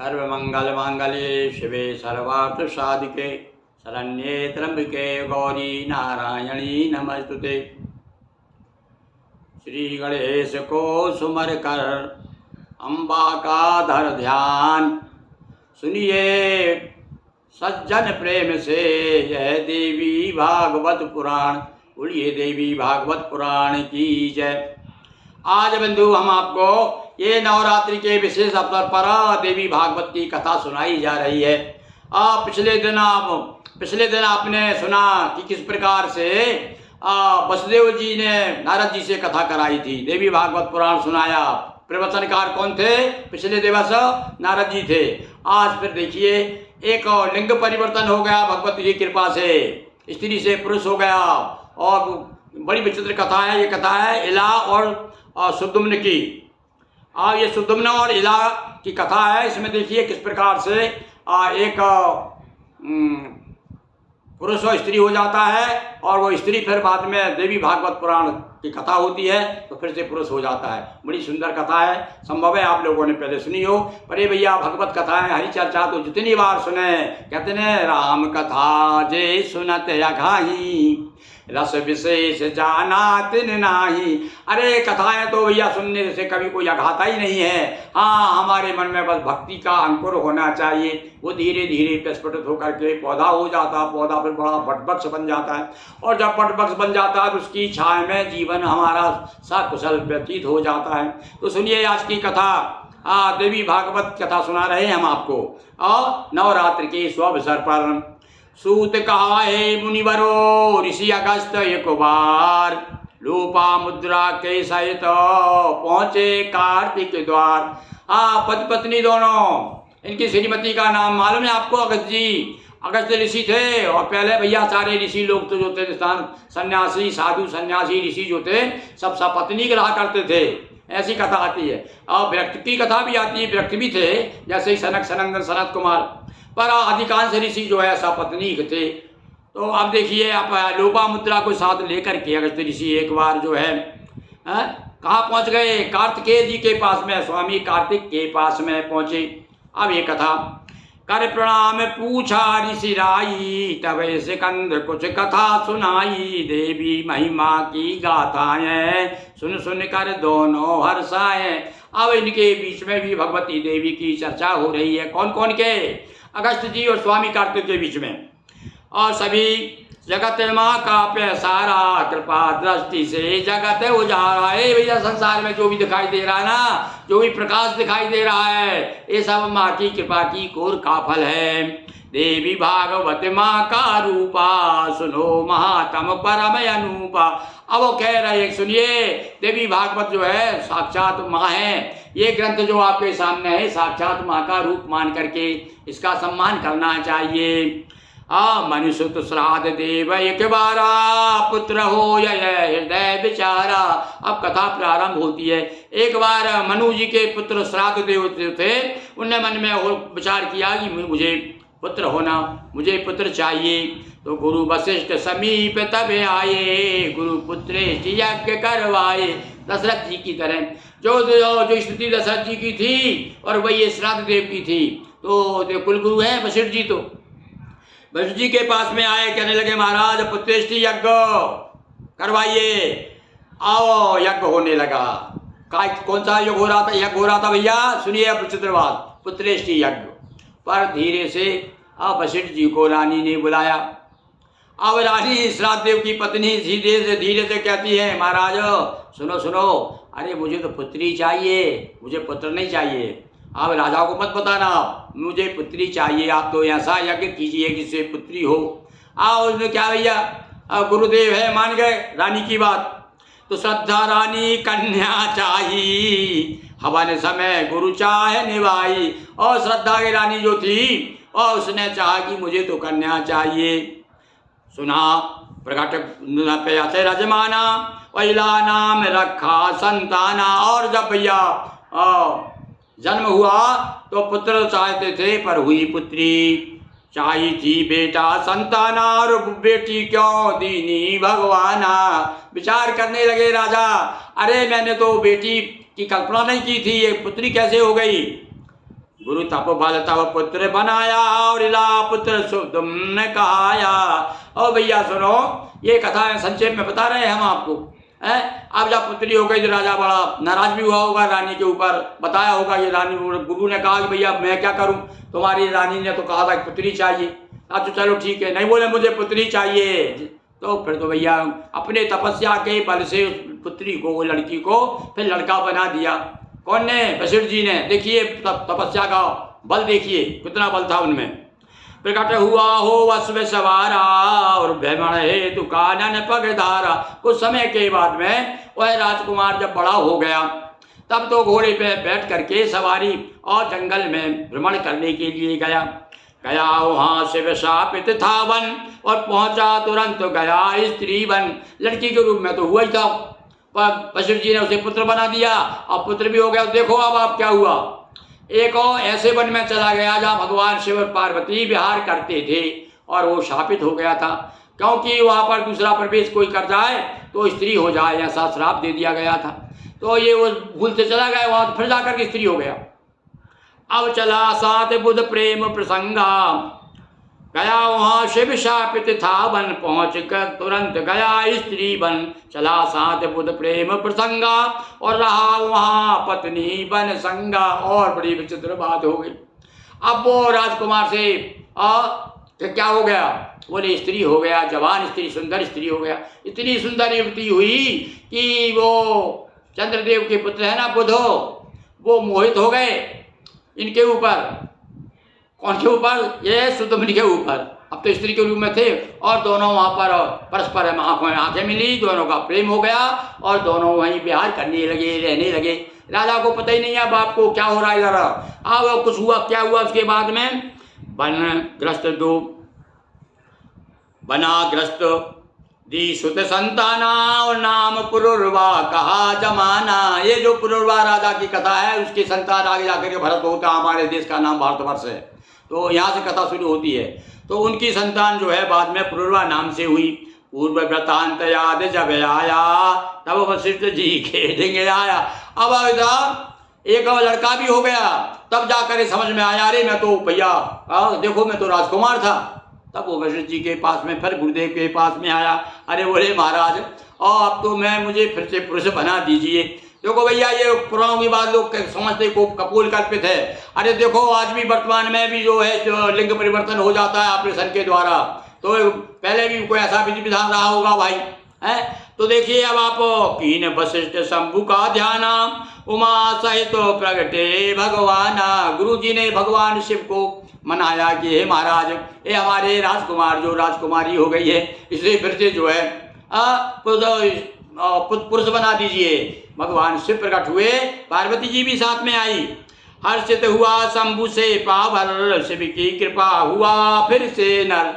सर्वमंगल मांगल्ये शिवे सर्वार्थ साधिके शरण्ये त्र्यंबके गौरी नारायणी नमस्तुते। श्री गणेश को सुमर कर अम्बा का धर ध्यान, सुनिए सज्जन प्रेम से यह देवी भागवत पुराण। बोलिए देवी भागवत पुराण की जय। आज बंधु हम आपको ये नवरात्रि के विशेष अवसर पर देवी भागवत की कथा सुनाई जा रही है। पिछले दिन आपने सुना कि किस प्रकार से वसुदेव जी ने नारद जी से कथा कराई थी, देवी भागवत पुराण सुनाया। प्रवचनकार कौन थे? पिछले दिवस नारद जी थे। आज फिर देखिए एक लिंग परिवर्तन हो गया भगवती की कृपा से, स्त्री से पुरुष हो गया। और बड़ी विचित्र कथा है। ये कथा है इला और सुद्दुम्न की। ये सुद्दुम्न और इला की कथा है। इसमें देखिए किस प्रकार से एक पुरुष और स्त्री हो जाता है, और वो स्त्री फिर बाद में देवी भागवत पुराण की कथा होती है तो फिर से पुरुष हो जाता है। बड़ी सुंदर कथा है। संभव है आप लोगों ने पहले सुनी हो, पर ये भैया भगवत कथा है, हरी चर्चा तो जितनी बार सुने। कहते हैं राम कथा जे सुनत अघाही, रस विशेष जाना तिन नाही। अरे कथाएं तो भैया सुनने से कभी कोई अघाता ही नहीं है। हाँ, हमारे मन में बस भक्ति का अंकुर होना चाहिए। वो धीरे धीरे प्रस्फुटित होकर के पौधा हो जाता, पौधा फिर बड़ा वटवृक्ष बन जाता है, और जब वटवृक्ष बन जाता है तो उसकी छाया में जीवन हमारा सकुशल व्यतीत हो जाता है। तो सुनिए आज की कथा। देवी भागवत कथा सुना रहे हैं हम आपको, और नवरात्र के शुभ अवसर पर। सूत कहा है मुनिवरो ऋषि अगस्त एक बार, लोपा मुद्रा के सहित पहुंचे कार्तिक द्वार। पति पत्नी दोनों, इनकी श्रीमती का नाम मालूम है आपको? अगस्त जी। अगस्त ऋषि थे, और पहले भैया सारे ऋषि लोग तो जो थे सन्यासी साधु सन्यासी ऋषि जो थे सब सपत्नी रहा करते थे। ऐसी कथा आती है। और विरक्त की कथा भी आती है, विरक्त भी थे, जैसे सनक सनंदन सनत कुमार, पर अधिकांश ऋषि जो है सपत्नी थे। तो अब देखिए आप लोपा मुद्रा को साथ लेकर के अगस्त ऋषि एक बार जो है कहाँ पहुँच गए? कार्तिकेय जी के पास में, स्वामी कार्तिक के पास में पहुँचे। अब ये कथा। कर प्रणाम पूछा ऋषि राई, तब सिकंद कुछ कथा सुनाई। देवी महिमा की गाथाएं सुन सुन कर दोनों हर्षाएं। अब इनके बीच में भी भगवती देवी की चर्चा हो रही है। कौन कौन के? अगस्त जी और स्वामी कार्तिक के बीच में। और सभी जगत माँ का पैसारा, कृपा दृष्टि से जगत उजाड़ा। है भैया, संसार में जो भी दिखाई दे रहा है ना, जो भी प्रकाश दिखाई दे रहा है, ये सब माँ की कृपा की कोर का फल है। देवी भागवत माँ का रूपा, सुनो महात्म परम अनूपा। अब वो कह रहे हैं, सुनिए देवी भागवत जो है साक्षात माँ है। ये ग्रंथ जो आपके सामने है साक्षात माँ का रूप मान करके इसका सम्मान करना चाहिए। मनुष्य तो श्राद्ध देव एक बारा, पुत्र हो यह हृदय विचारा। अब कथा प्रारंभ होती है। एक बार मनु जी के पुत्र श्राद्ध देव थे, उनने मन में विचार किया कि मुझे पुत्र होना, मुझे पुत्र चाहिए। तो गुरु वशिष्ठ समीप तब आए, गुरु पुत्र यज्ञ करवाए। दशरथ जी की तरह जो स्थिति दशरथ जी की थी और वही श्राद्ध देव की थी। तो कुलगुरु हैं वशिष्ठ जी। तो वशिष्ठ जी के पास में आए, कहने लगे महाराज पुत्रेष्टि यज्ञ करवाइए। आओ, यज्ञ होने लगा। कौन सा यज्ञ हो रहा था? यज्ञ हो रहा था भैया, सुनिए अब विचित्र बात, पुत्रेष्टि यज्ञ। पर धीरे से वशिष्ठ जी को रानी ने बुलाया। अब रानी श्राद्ध देव की पत्नी धीरे से कहती है, महाराज सुनो सुनो, अरे मुझे तो पुत्री चाहिए, मुझे पुत्र नहीं चाहिए। आप राजा को मत बताना, मुझे पुत्री चाहिए। आप तो ऐसा यज्ञ कीजिए जिससे पुत्री हो। उसने क्या भैया, गुरुदेव है, मान गए रानी की बात। तो श्रद्धा रानी कन्या चाहिए, हवन समय गुरु चाहे निभाई। और श्रद्धा की रानी जो थी, और उसने चाहा कि मुझे तो कन्या चाहिए। सुना प्रकट पे आते रजमाना, पहिला नाम रखा संताना। और जब भैया जन्म हुआ तो पुत्र चाहते थे, पर हुई पुत्री। चाहिए थी बेटा संताना, और बेटी क्यों दीनी भगवाना। विचार करने लगे राजा, अरे मैंने तो बेटी की कल्पना नहीं की थी, ये पुत्री कैसे हो गई। गुरु तप बल तब पुत्र बनाया और इला पुत्र तुमने कहाया। और भैया सुनो, ये कथा संक्षेप में बता रहे हैं हम आपको। अब जब पुत्री हो गई तो राजा बड़ा नाराज भी हुआ होगा रानी के ऊपर, बताया होगा ये रानी, गुरु ने कहा कि भैया मैं क्या करूं, तुम्हारी रानी ने तो कहा था कि पुत्री चाहिए। अब तो चलो ठीक है, नहीं बोले मुझे पुत्री चाहिए, तो फिर तो भैया अपने तपस्या के बल से उस पुत्री को, वो लड़की को फिर लड़का बना दिया। कौन ने? वशिष्ठ जी ने। देखिए तपस्या का बल, देखिए कितना बल था उनमें। प्रकट हुआ हो वस्व सवारा और भ्रमण हेतु कानन पगधारा। कुछ समय के बाद में वह राजकुमार जब बड़ा हो गया तब तो घोड़े पे बैठ करके सवारी और जंगल में भ्रमण करने के लिए गया। वहाँ शिव शापित था वन और पहुंचा तुरंत गया स्त्री बन। लड़की के रूप में तो हुआ ही था, पर वशिष्ठ जी ने उसे पुत्र बना दिया, अब पुत्र भी हो गया। देखो अब आप क्या हुआ, एक और ऐसे वन में चला गया जहाँ भगवान शिव और पार्वती विहार करते थे और वो शापित हो गया था, क्योंकि वहाँ पर दूसरा प्रवेश कोई कर जाए तो स्त्री हो जाए, ऐसा श्राप दे दिया गया था। तो ये वो भूल से चला गया वहाँ, तो फिर जाकर के स्त्री हो गया। अब चला साथ बुध प्रेम प्रसंगा, गया वहाँ शिव शापित था वन, पहुँच कर तुरंत गया स्त्री बन। चला साथ बुध प्रेम प्रसंगा और रहा वहाँ पत्नी बन संगा। और बड़ी विचित्र बात हो गई, अब वो राजकुमार से तो क्या हो गया, बोले स्त्री हो गया, जवान स्त्री, सुंदर स्त्री हो गया। इतनी सुंदर युवती हुई कि वो चंद्रदेव के पुत्र है ना बुधो, वो मोहित हो गए इनके ऊपर। कौन के ऊपर? ये सुतमुनि के ऊपर। अब तो स्त्री के रूप में थे और दोनों वहाँ पर परस्पर आंखें मिली, दोनों का प्रेम हो गया और दोनों वहीं विहार करने लगे, रहने लगे। राजा को पता ही नहीं है बाप को क्या हो रहा है इधर। अब कुछ हुआ, क्या हुआ उसके बाद में, वनाग्रस्त दी सुत संताना और नाम पुरुरवा कहा जमाना। ये जो पुरुरवा राजा की कथा है उसकी संतान आगे जाकर के भरत होता, हमारे देश का नाम भारतवर्ष है, तो यहाँ से कथा शुरू होती है। तो उनकी संतान जो है बाद में पुरुरवा नाम से हुई। पूर्व वृतांत याद जब आया तब वशिष्ठ जी खेलेंगे आया। अब एक और लड़का भी हो गया, तब जाकर समझ में आया, अरे मैं तो भैया देखो मैं तो राजकुमार था। तब वो वशिष्ठ जी के पास में, फिर गुरुदेव के पास में आया, अरे बोले महाराज अब तो मुझे फिर से पुरुष बना दीजिए। देखो भैया ये पुराणों की बात लोग समझते को कपूल कल्पित है। अरे देखो आज भी वर्तमान में भी जो है जो लिंग परिवर्तन हो जाता है ऑपरेशन के द्वारा, तो पहले भी कोई ऐसा विधि विधान रहा होगा भाई है। तो देखिए अब आप कीन वशिष्ठ शंभु का ध्यान उमा सहित प्रगटे भगवाना। गुरु जी ने भगवान शिव को मनाया कि हे महाराज ये हमारे राजकुमार जो राजकुमारी हो गई है इसे फिर से जो है पुरुष बना दीजिए। भगवान शिव प्रकट हुए, पार्वती जी भी साथ में आई। हर्षित हुआ शंभु से पावर, शिव की कृपा हुआ फिर से नर।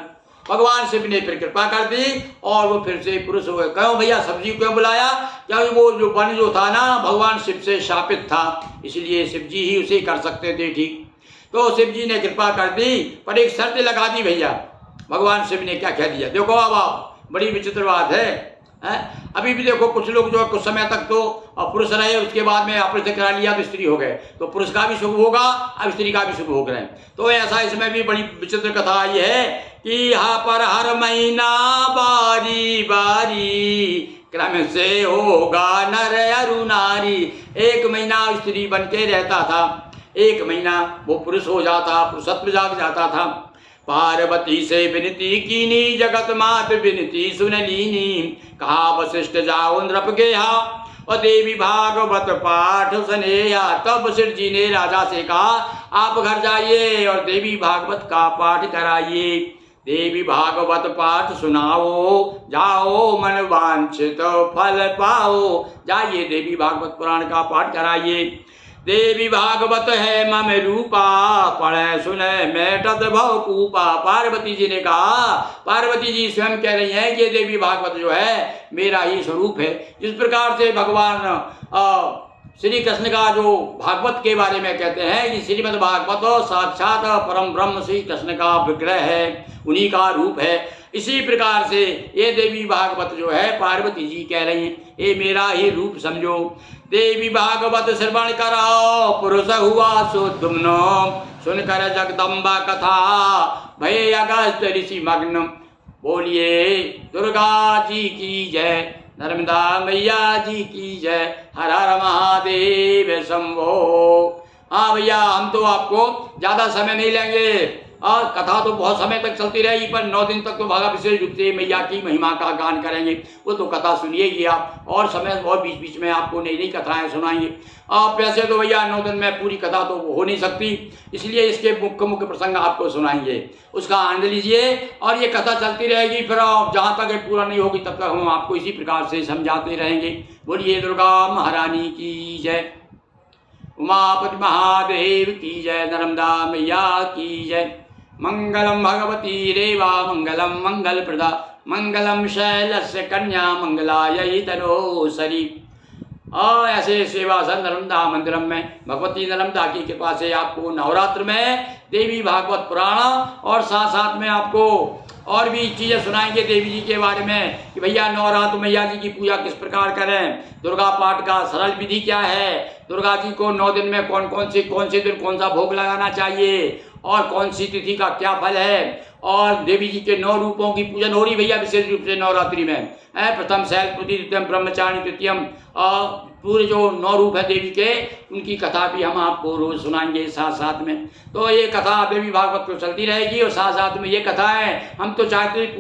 भगवान शिव ने फिर कृपा कर दी और वो फिर से पुरुष हो गए। क्यों भैया सब्जी क्यों बुलाया? क्योंकि वो जो वन जो था ना भगवान शिव से शापित था, इसलिए शिव जी ही उसे कर सकते थे ठीक। तो शिव जी ने कृपा कर दी, पर एक शर्त लगा दी भैया। भगवान शिव ने क्या कह दिया, देखो अब आप बड़ी विचित्र बात है। अभी भी देखो कुछ लोग जो है कुछ समय तक तो पुरुष रहे, उसके बाद में ऑपरेशन करा लिया तो स्त्री हो गए, तो पुरुष का भी शुभ होगा अब स्त्री का भी शुभ हो गए। तो ऐसा इसमें भी बड़ी विचित्र कथा आई है कि यहाँ पर हर महीना बारी बारी क्रम से होगा नर अरु नारी। एक महीना स्त्री बन के रहता था, एक महीना वो पुरुष हो जाता, पुरुषत्व जाग जाता था। पार्वती से विनती कीनी जगत मात विनती सुन लीनी। कहा वशिष्ठ जाओ नृप गेहा और देवी भागवत पाठ सुनेया। तब वशिष्ठ जी ने राजा से कहा आप घर जाइए और देवी भागवत का पाठ कराइए। देवी भागवत पाठ सुनाओ, जाओ मन वांछित फल पाओ। जाइए देवी भागवत पुराण का पाठ कराइए। देवी भागवत है मम रूपा, पढ़े सुने मेटत भव कूपा। पार्वती जी ने कहा, पार्वती जी स्वयं कह रही हैं कि ये देवी भागवत जो है मेरा ही स्वरूप है। जिस प्रकार से भगवान श्री कृष्ण का जो भागवत के बारे में कहते हैं कि श्रीमद् भागवत साक्षात परम ब्रह्म श्री कृष्ण का विग्रह है, उन्हीं का रूप है। इसी प्रकार से ये देवी भागवत जो है पार्वती जी कह रही हैं ये मेरा ही रूप समझो। देवी भागवत श्रवण करो पुरुष हुआ सुदुम्न सुनकर जगदम्बा कथा भय अगस्त ऋषि मग्न। बोलिए दुर्गा जी की जय, नर्मदा मैया जी की जय, हर हर महादेव शंभो। हाँ भैया, हम तो आपको ज़्यादा समय नहीं लेंगे और कथा तो बहुत समय तक चलती रहेगी, पर 9 दिन तक तो भागा विशेष रूप से मैया की महिमा का गान करेंगे। वो तो कथा सुनिएगी आप, और समय बहुत बीच बीच में आपको नई नई कथाएं सुनाएंगे। आप वैसे तो भैया 9 दिन में पूरी कथा तो हो नहीं सकती, इसलिए इसके मुख्य मुख्य प्रसंग आपको सुनाएंगे, उसका आनंद लीजिए। और ये कथा चलती रहेगी, फिर आप जहाँ तक ये पूरा नहीं होगी तब तक हम आपको इसी प्रकार से समझाते रहेंगे। बोलिए दुर्गा महारानी की जय, उमापति महादेव की जय, नर्मदा मैया की जय। मंगलम भगवती रेवा मंगलम मंगल प्रदा मंगलम शैलस्य कन्या मंगलायै तनोसरी। और ऐसे सेवासन नर्मदा मंदिरम में भगवती नर्मदा की कृपा से आपको नवरात्र में देवी भागवत पुराण और साथ साथ में आपको और भी चीज़ें सुनाएंगे देवी जी के बारे में कि भैया नवरात्र मैया जी की पूजा किस प्रकार करें, दुर्गा पाठ का सरल विधि क्या है, दुर्गा जी को 9 दिन में कौन से दिन कौन सा भोग लगाना चाहिए और कौन सी तिथि का क्या फल है, और देवी जी के 9 रूपों की पूजन हो रही भैया विशेष रूप से नवरात्रि में। प्रथम शैलपुत्री, द्वितीयम ब्रह्मचारिणी, तृतीयम पूरे जो 9 रूप है देवी के, उनकी कथा भी हम आपको रोज सुनाएंगे साथ साथ में। तो ये कथा देवी भागवत तो चलती रहेगी और साथ साथ में ये कथाएं हम तो चाहते हैं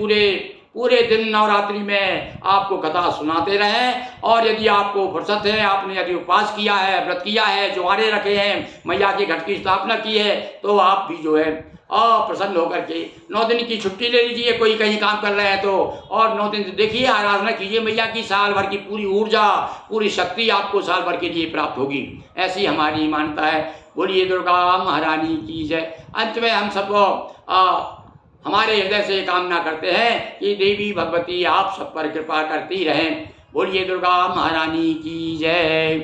पूरे दिन नवरात्रि में आपको कथा सुनाते रहें। और यदि आपको फुर्सत है, आपने यदि उपवास किया है, व्रत किया है, ज्वारे रखे हैं, मैया के घट की स्थापना की है, तो आप भी जो है प्रसन्न होकर के 9 दिन की छुट्टी ले लीजिए, कोई कहीं काम कर रहे हैं तो, और 9 दिन देखिए आराधना कीजिए मैया की, साल भर की पूरी ऊर्जा पूरी शक्ति आपको साल भर के लिए प्राप्त होगी, ऐसी हमारी मान्यता है। बोलिए दुर्गा महारानी की जय। अंत में हम सब हमारे हृदय से कामना करते हैं कि देवी भगवती आप सब पर कृपा करती रहें। बोलिए दुर्गा महारानी की जय।